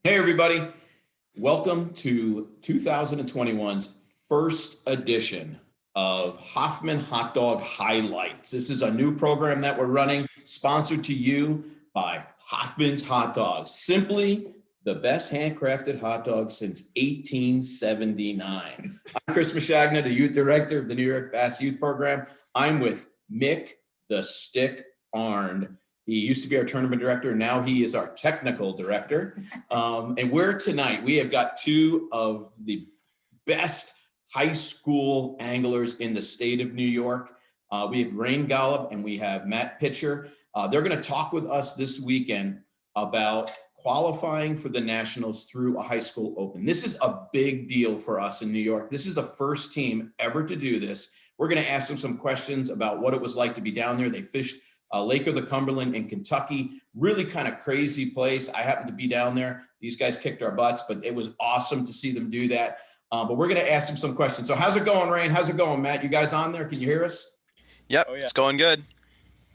Hey, everybody. Welcome to 2021's first edition of Hofmann Hot Dog Highlights. This is a new program that we're running, sponsored to you by Hofmann's Hot Dogs. Simply the best handcrafted hot dog since 1879. I'm Chris Mashagna, the youth director of the New York Bass Youth Program. I'm with Mick the Stick Arndt. He used to be our tournament director. Now he is our technical director. And we have got two of the best high school anglers in the state of New York. We have Rein Golub and we have Matt Pitcher. They're going to talk with us this weekend about qualifying for the Nationals through a high school open. This is a big deal for us in New York. This is the first team ever to do this. We're going to ask them some questions about what it was like to be down there. They fished Lake of the Cumberland in Kentucky, really kind of crazy place. I happened to be down there. These guys kicked our butts, but it was awesome to see them do that. But we're going to ask them some questions. So how's it going, Rein? How's it going, Matt? You guys on there? Can you hear us? Yep, oh, yeah. It's going good.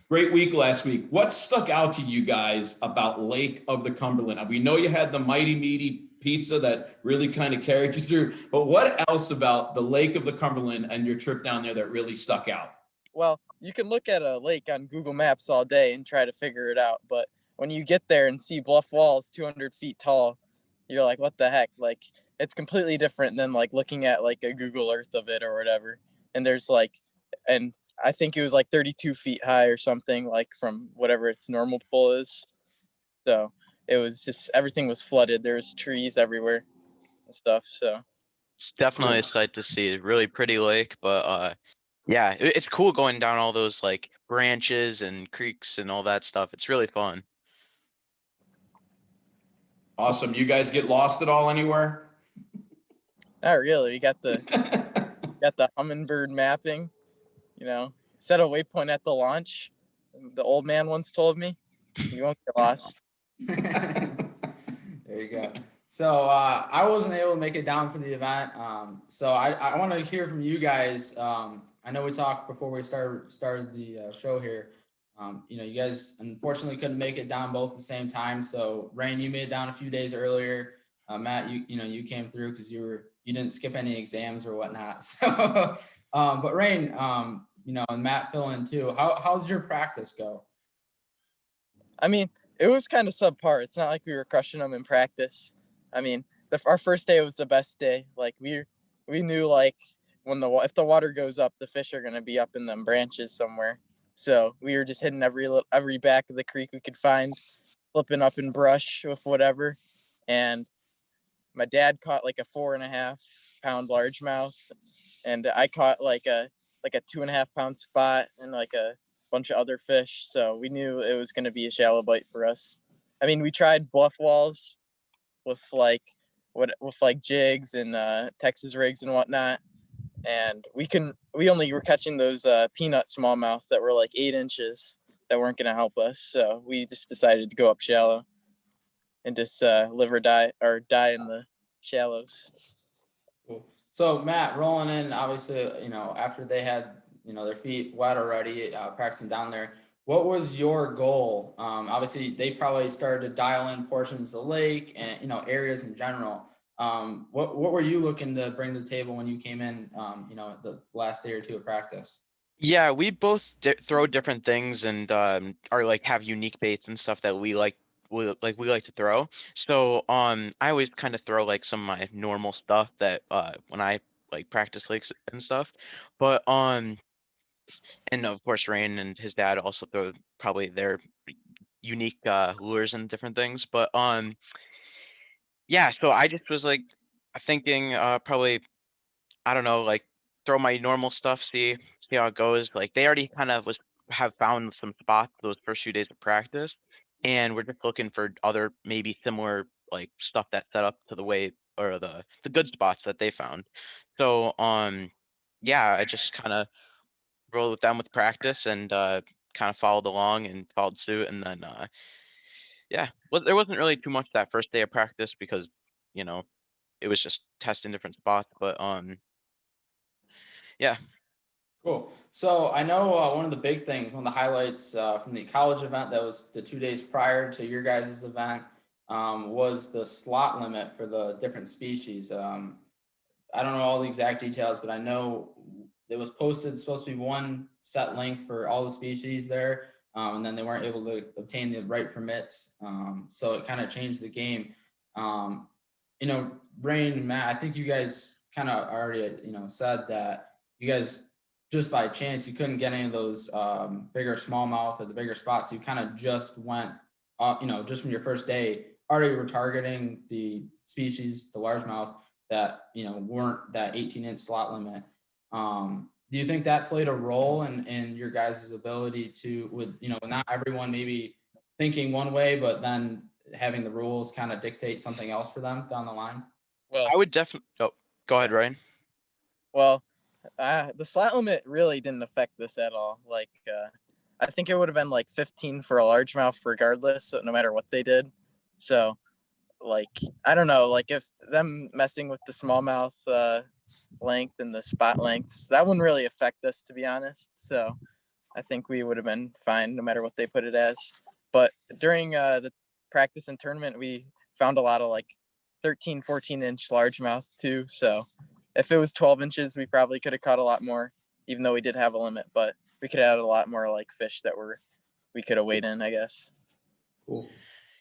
Great week last week. What stuck out to you guys about Lake of the Cumberland? We know you had the Mighty Meaty pizza that really kind of carried you through, but what else about the Lake of the Cumberland and your trip down there that really stuck out? Well, you can look at a lake on Google Maps all day and try to figure it out. But when you get there and see bluff walls 200 feet tall, you're like, what the heck? Like, it's completely different than like looking at like a Google Earth of it or whatever. And there's like, and I think it was like 32 feet high or something, like from whatever its normal pool is. So it was just, everything was flooded. There was trees everywhere and stuff. So it's definitely a sight to see. Really pretty lake, but yeah, it's cool going down all those like branches and creeks and all that stuff. It's really fun. Awesome. You guys get lost at all anywhere? Not really. You got the hummingbird mapping, set a waypoint at the launch. The old man once told me, you won't get lost. There you go. So I wasn't able to make it down for the event. So I want to hear from you guys. I know we talked before we started the show here. You guys unfortunately couldn't make it down both at the same time. So Rein, you made it down a few days earlier. Matt, you came through because you didn't skip any exams or whatnot. So, but Rein, and Matt fill in too. How did your practice go? I mean, it was kind of subpar. It's not like we were crushing them in practice. I mean, our first day was the best day. Like we knew like if the water goes up, the fish are going to be up in them branches somewhere. So we were just hitting every back of the creek we could find, flipping up in brush with whatever. And my dad caught like a 4.5 pound largemouth, and I caught like a 2.5 pound spot and like a bunch of other fish. So we knew it was going to be a shallow bite for us. I mean, we tried bluff walls with jigs and Texas rigs and whatnot. And we only were catching those peanut smallmouth that were like 8 inches that weren't going to help us. So we just decided to go up shallow and just live or die in the shallows. Cool. So Matt, rolling in, obviously, after they had, their feet wet already, practicing down there, what was your goal? Obviously they probably started to dial in portions of the lake and, areas in general. What were you looking to bring to the table when you came in, the last day or two of practice? Yeah, we both throw different things and are like have unique baits and stuff that we like to throw. So I always kind of throw like some of my normal stuff that when I like practice lakes and stuff. But and of course Rein and his dad also throw probably their unique lures and different things. But yeah, so I just was like thinking probably, I don't know, like throw my normal stuff, see how it goes. Like they already kind of have found some spots those first few days of practice, and we're just looking for other maybe similar like stuff that set up to the way or the good spots that they found. So yeah, I just kind of rolled with them with practice and kind of followed along and followed suit, and then yeah, well, there wasn't really too much that first day of practice because it was just testing different spots, but yeah. Cool. So I know one of the big things, one of the highlights from the college event that was the 2 days prior to your guys' event, was the slot limit for the different species. I don't know all the exact details, but I know it was posted, supposed to be one set length for all the species there. And then they weren't able to obtain the right permits. So it kind of changed the game. You know, Rein and Matt, I think you guys kind of already, said that you guys, just by chance, you couldn't get any of those bigger smallmouth or the bigger spots. So you kind of just went, just from your first day, already were targeting the species, the largemouth, that, weren't that 18-inch slot limit. Do you think that played a role in your guys' ability to, with, not everyone maybe thinking one way, but then having the rules kind of dictate something else for them down the line? Well, I would definitely, go ahead, Ryan. well, the slot limit really didn't affect this at all. Like, I think it would have been like 15 for a largemouth regardless, no matter what they did. So, like, I don't know, like if them messing with the smallmouth length and the spot lengths, that wouldn't really affect us, to be honest. So I think we would have been fine no matter what they put it as. But during the practice and tournament, we found a lot of like 13, 14-inch largemouth too. So if it was 12 inches, we probably could have caught a lot more, even though we did have a limit, but we could have had a lot more like fish that we could have weighed in, I guess. Cool.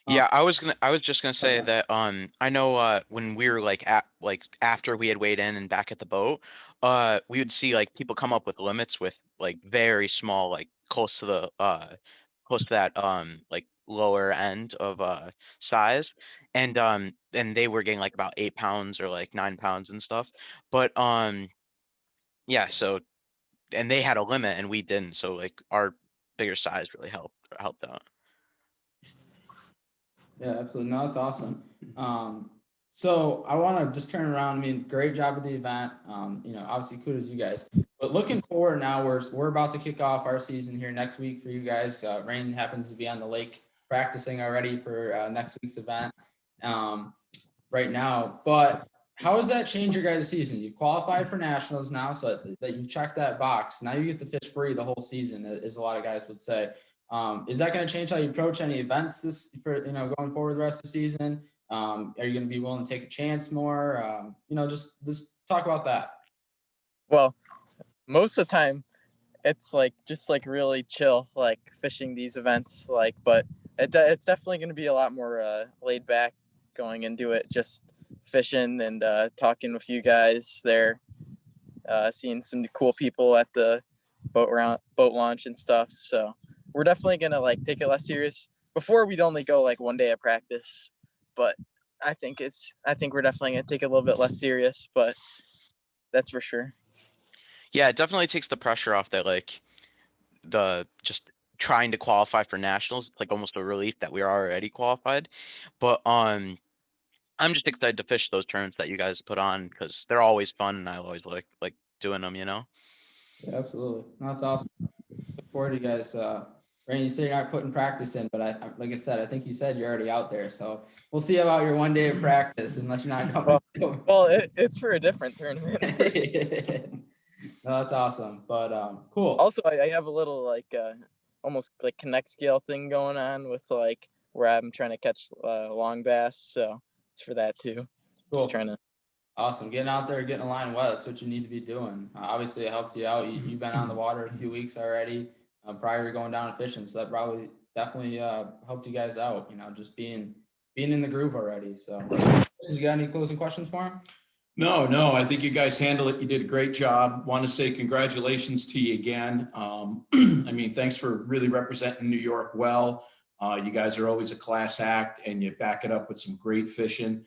Yeah, I was just gonna say that I know when we were like after we had weighed in and back at the boat, we would see like people come up with limits with like very small, like close to that like lower end of size, and they were getting like about 8 pounds or like 9 pounds and stuff. But yeah, so and they had a limit and we didn't, so like our bigger size really helped out. Yeah, absolutely. No, that's awesome. So I want to just turn around. I mean, great job with the event. Obviously kudos to you guys. But looking forward now, we're about to kick off our season here next week for you guys. Rein happens to be on the lake practicing already for next week's event right now. But how does that change your guys' season? You've qualified for nationals now, so that you've checked that box. Now you get to fish free the whole season, as a lot of guys would say. Is that going to change how you approach any events going forward the rest of the season? Are you going to be willing to take a chance more? Just talk about that. Well, most of the time it's like just like really chill, like fishing these events, like, but it's definitely going to be a lot more laid back going into it, just fishing and talking with you guys there, seeing some cool people at the boat launch and stuff. So we're definitely gonna like take it less serious. Before we'd only go like one day of practice, but I think we're definitely gonna take it a little bit less serious, but that's for sure. Yeah, it definitely takes the pressure off that like the just trying to qualify for nationals. It's like almost a relief that we are already qualified. But I'm just excited to fish those tournaments that you guys put on because they're always fun and I always like doing them, Yeah, absolutely. No, that's awesome. Look forward to you guys. Rain, you say you're not putting practice in, but like I said, I think you said you're already out there. So we'll see about your one day of practice, unless you're not coming. Well, it's for a different tournament. No, that's awesome. But cool. Also, I have a little like almost like connect scale thing going on with like where I'm trying to catch long bass. So it's for that too. Cool. Just trying to. Awesome. Getting out there, getting a line wet. That's what you need to be doing. Obviously, it helped you out. You've been on the water a few weeks already prior to going down and fishing. So that probably definitely helped you guys out, just being in the groove already. So you got any closing questions for him? No, I think you guys handled it. You did a great job. Want to say congratulations to you again. I mean, thanks for really representing New York well. You guys are always a class act and you back it up with some great fishing.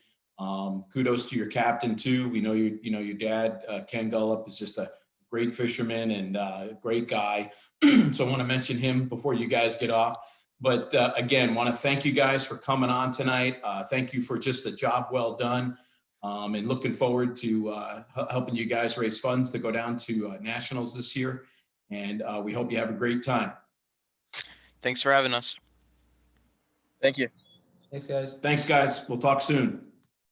Kudos to your captain too. We know your dad, Ken Golub, is just a great fisherman and a great guy. So I want to mention him before you guys get off. But again, want to thank you guys for coming on tonight. Thank you for just a job well done. And looking forward to helping you guys raise funds to go down to nationals this year. And we hope you have a great time. Thanks for having us. Thank you. Thanks, guys. Thanks, guys. We'll talk soon.